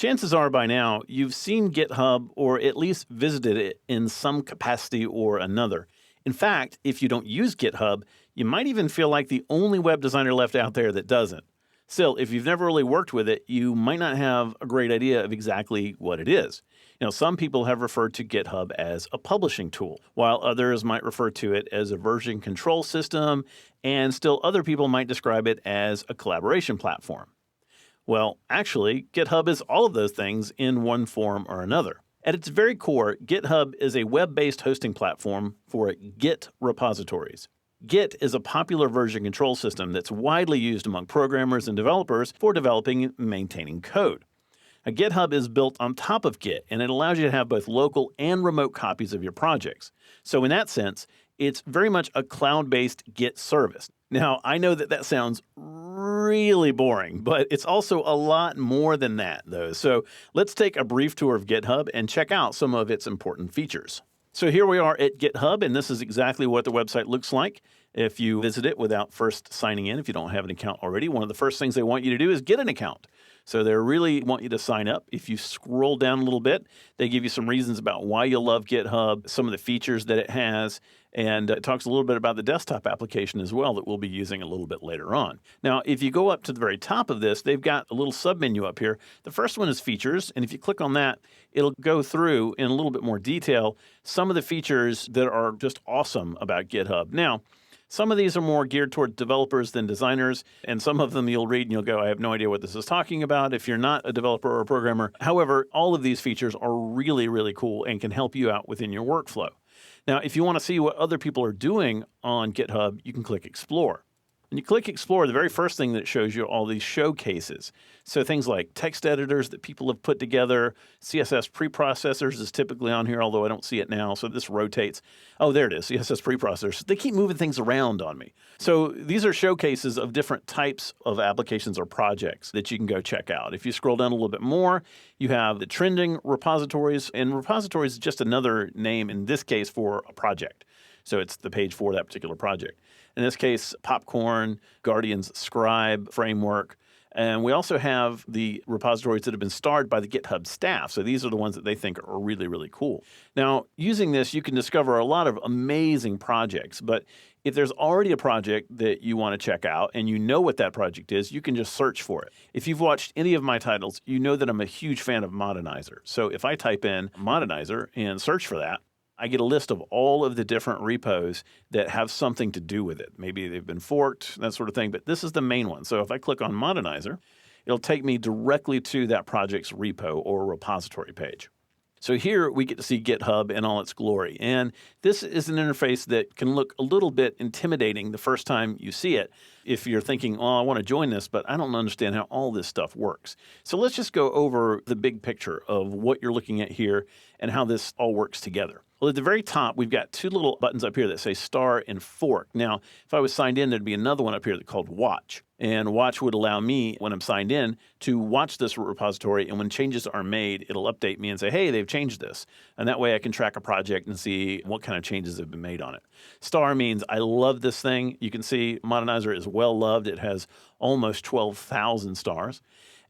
Chances are by now you've seen GitHub or at least visited it in some capacity or another. In fact, if you don't use GitHub, you might even feel like the only web designer left out there that doesn't. Still, if you've never really worked with it, you might not have a great idea of exactly what it is. Some people have referred to GitHub as a publishing tool, while others might refer to it as a version control system, and still other people might describe it as a collaboration platform. Well, actually, GitHub is all of those things in one form or another. At its very core, GitHub is a web-based hosting platform for Git repositories. Git is a popular version control system that's widely used among programmers and developers for developing and maintaining code. Now, GitHub is built on top of Git, and it allows you to have both local and remote copies of your projects. So in that sense, it's very much a cloud-based Git service. Now, I know that sounds really boring, but it's also a lot more than that, though. So let's take a brief tour of GitHub and check out some of its important features. So here we are at GitHub, and this is exactly what the website looks like if you visit it without first signing in. If you don't have an account already, one of the first things they want you to do is get an account. So they really want you to sign up. If you scroll down a little bit, they give you some reasons about why you love GitHub, some of the features that it has, and it talks a little bit about the desktop application as well that we'll be using a little bit later on. Now, if you go up to the very top of this, they've got a little submenu up here. The first one is features, and if you click on that, it'll go through in a little bit more detail some of the features that are just awesome about GitHub. Now, some of these are more geared toward developers than designers, and some of them you'll read and you'll go, I have no idea what this is talking about if you're not a developer or a programmer. However, all of these features are really, really cool and can help you out within your workflow. Now, if you want to see what other people are doing on GitHub, you can click Explore. When you click Explore, the very first thing that shows you all these showcases. So things like text editors that people have put together, CSS preprocessors is typically on here, although I don't see it now, so this rotates. Oh, there it is, CSS preprocessors. They keep moving things around on me. So these are showcases of different types of applications or projects that you can go check out. If you scroll down a little bit more, you have the trending repositories, and repositories is just another name in this case for a project. So it's the page for that particular project. In this case, Popcorn, Guardian's Scribe framework. And we also have the repositories that have been starred by the GitHub staff. So these are the ones that they think are really, really cool. Now, using this, you can discover a lot of amazing projects. But if there's already a project that you want to check out and you know what that project is, you can just search for it. If you've watched any of my titles, you know that I'm a huge fan of Modernizer. So if I type in Modernizer and search for that, I get a list of all of the different repos that have something to do with it. Maybe they've been forked, that sort of thing, but this is the main one. So if I click on Modernizer, it'll take me directly to that project's repo or repository page. So here we get to see GitHub in all its glory. And this is an interface that can look a little bit intimidating the first time you see it. If you're thinking, oh, I want to join this, but I don't understand how all this stuff works. So let's just go over the big picture of what you're looking at here and how this all works together. Well, at the very top, we've got two little buttons up here that say Star and Fork. Now, if I was signed in, there'd be another one up here that's called Watch. And Watch would allow me, when I'm signed in, to watch this repository. And when changes are made, it'll update me and say, hey, they've changed this. And that way I can track a project and see what kind of changes have been made on it. Star means I love this thing. You can see Modernizer is well loved. It has almost 12,000 stars.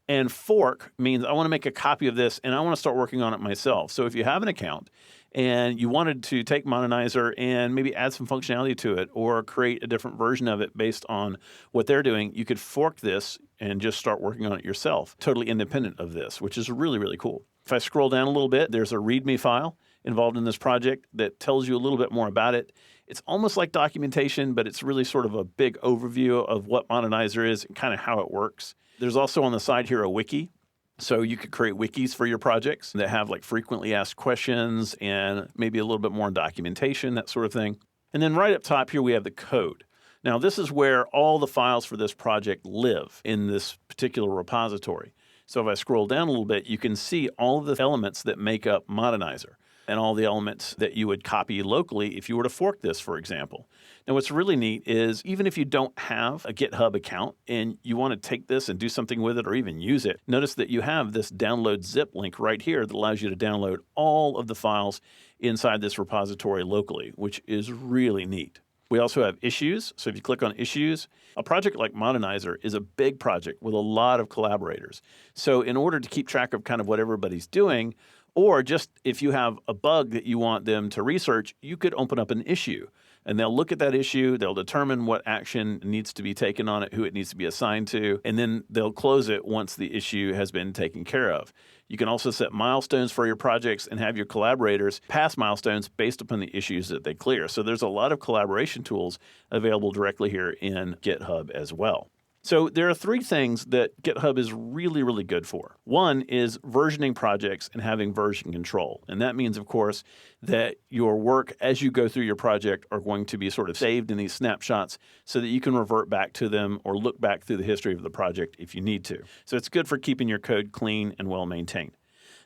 And Fork means I want to make a copy of this and I want to start working on it myself. So if you have an account and you wanted to take Modernizer and maybe add some functionality to it or create a different version of it based on what they're doing, you could fork this and just start working on it yourself, totally independent of this, which is really, really cool. If I scroll down a little bit, there's a README file involved in this project that tells you a little bit more about it. It's almost like documentation, but it's really sort of a big overview of what Modernizer is and kind of how it works. There's also on the side here a wiki. So you could create wikis for your projects that have like frequently asked questions and maybe a little bit more documentation, that sort of thing. And then right up top here, we have the code. Now, this is where all the files for this project live in this particular repository. So if I scroll down a little bit, you can see all of the elements that make up Modernizer and all the elements that you would copy locally if you were to fork this, for example. Now, what's really neat is even if you don't have a GitHub account and you want to take this and do something with it or even use it, notice that you have this download zip link right here that allows you to download all of the files inside this repository locally, which is really neat. We also have issues. So if you click on issues, a project like Modernizer is a big project with a lot of collaborators. So in order to keep track of kind of what everybody's doing, or just if you have a bug that you want them to research, you could open up an issue. And they'll look at that issue, they'll determine what action needs to be taken on it, who it needs to be assigned to, and then they'll close it once the issue has been taken care of. You can also set milestones for your projects and have your collaborators pass milestones based upon the issues that they clear. So there's a lot of collaboration tools available directly here in GitHub as well. So there are three things that GitHub is really, really good for. One is versioning projects and having version control. And that means, of course, that your work as you go through your project are going to be sort of saved in these snapshots so that you can revert back to them or look back through the history of the project if you need to. So it's good for keeping your code clean and well maintained.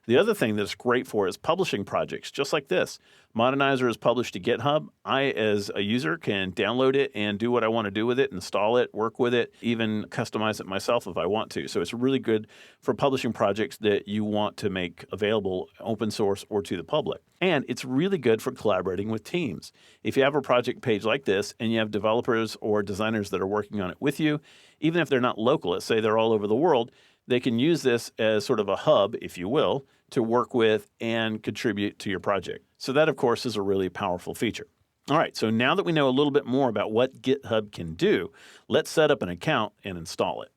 The other thing that it's great for is publishing projects, just like this. Modernizer is published to GitHub. I, as a user, can download it and do what I want to do with it, install it, work with it, even customize it myself if I want to. So it's really good for publishing projects that you want to make available open source or to the public. And it's really good for collaborating with teams. If you have a project page like this and you have developers or designers that are working on it with you, even if they're not local, let's say they're all over the world, they can use this as sort of a hub, if you will, to work with and contribute to your project. So that, of course, is a really powerful feature. All right, so now that we know a little bit more about what GitHub can do, let's set up an account and install it.